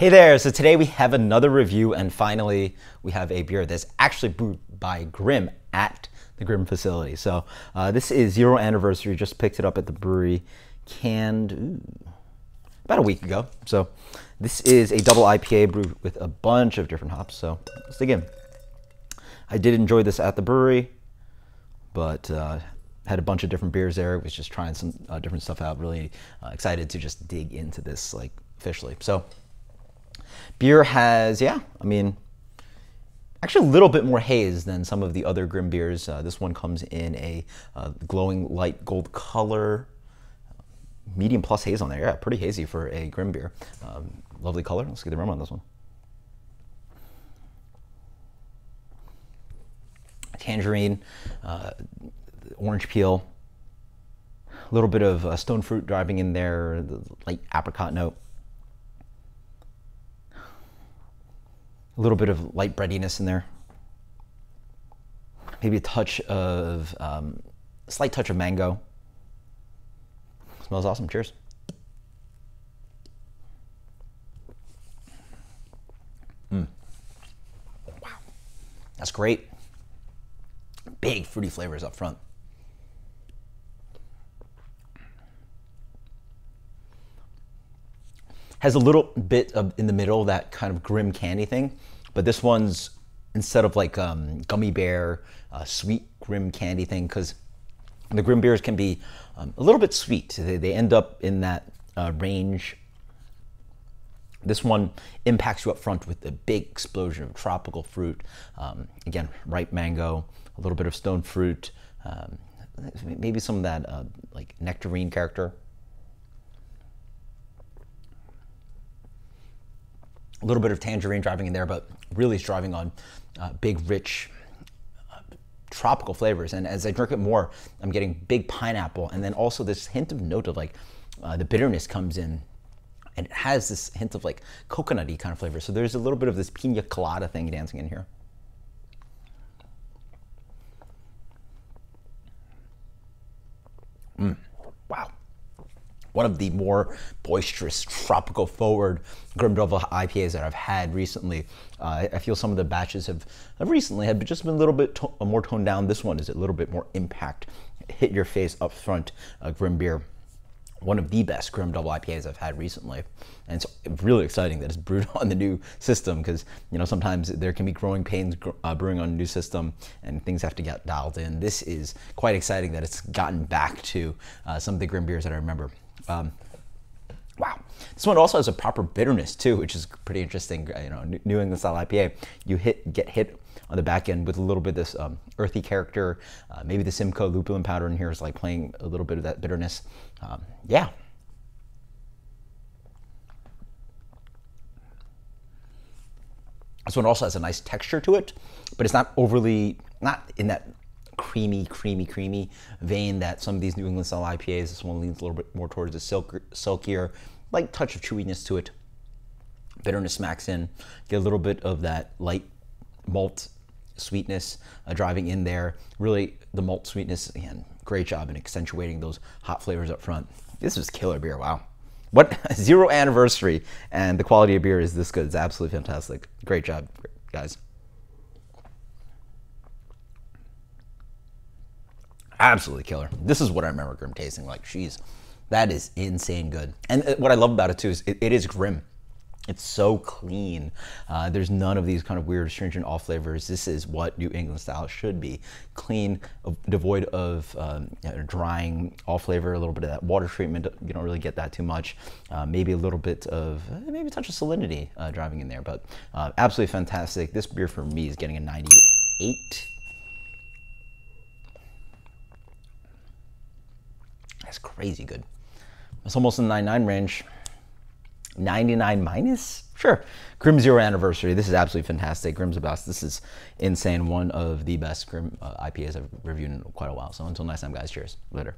Hey there, so today we have another review and finally we have a beer that's actually brewed by Grimm at the Grimm facility. So this is 0 anniversary, just picked it up at the brewery, canned about a week ago. So this is a double IPA brewed with a bunch of different hops, so let's dig in. I did enjoy this at the brewery, but had a bunch of different beers there. Was just trying some different stuff out, really excited to just dig into this like officially. So beer has, actually a little bit more haze than some of the other Grimm beers. This one comes in a glowing light gold color, medium plus haze on there. Yeah, pretty hazy for a Grimm beer. Lovely color. Let's get the aroma on this one. Tangerine, orange peel, a little bit of stone fruit driving in there, the light apricot note. A little bit of light breadiness in there. Maybe a touch of, a slight touch of mango. Smells awesome. Cheers. Wow. That's great. Big fruity flavors up front. Has a little bit of in the middle that kind of Grimm candy thing, but this one's instead of like gummy bear, sweet Grimm candy thing, because the Grimm beers can be a little bit sweet. They end up in that range. This one impacts you up front with a big explosion of tropical fruit. Again, ripe mango, a little bit of stone fruit, maybe some of that like nectarine character. A little bit of tangerine driving in there, but really is driving on big, rich, tropical flavors. And as I drink it more, I'm getting big pineapple, and then also this hint of note of like the bitterness comes in, and it has this hint of like coconutty kind of flavor. So there's a little bit of this pina colada thing dancing in here. Wow. One of the more boisterous, tropical forward Grimm double IPAs that I've had recently. I feel some of the batches have recently had just been a little bit more toned down. This one is a little bit more impact, hit your face up front Grimm beer. One of the best Grimm double IPAs I've had recently. And it's really exciting that it's brewed on the new system, because sometimes there can be growing pains brewing on a new system and things have to get dialed in. This is quite exciting that it's gotten back to some of the Grimm beers that I remember. Wow, this one also has a proper bitterness too, which is pretty interesting. New England style IPA, you get hit on the back end with a little bit of this earthy character. Maybe the Simcoe lupulin powder in here is like playing a little bit of that bitterness. Yeah. This one also has a nice texture to it, but it's not overly, not in that creamy vein that some of these New England style IPAs. This one leans a little bit more towards the silkier, light touch of chewiness to it. Bitterness smacks in. Get a little bit of that light malt sweetness driving in there. Really, the malt sweetness, again, great job in accentuating those hot flavors up front. This is killer beer. Wow. What 0 anniversary, and the quality of beer is this good. It's absolutely fantastic. Great job, guys. Absolutely killer. This is what I remember Grimm tasting like. Jeez, that is insane good. And what I love about it too is it is Grimm. It's so clean. There's none of these kind of weird astringent off flavors. This is what New England style should be. Clean, devoid of drying off flavor, a little bit of that water treatment. You don't really get that too much. Maybe a little bit of, maybe a touch of salinity driving in there, but absolutely fantastic. This beer for me is getting a 98. That's crazy good. It's almost in the 99 range. 99 minus? Sure. Grimm 0 anniversary. This is absolutely fantastic. Grimm's the best. This is insane. One of the best Grimm IPAs I've reviewed in quite a while. So until next time, guys, cheers. Later.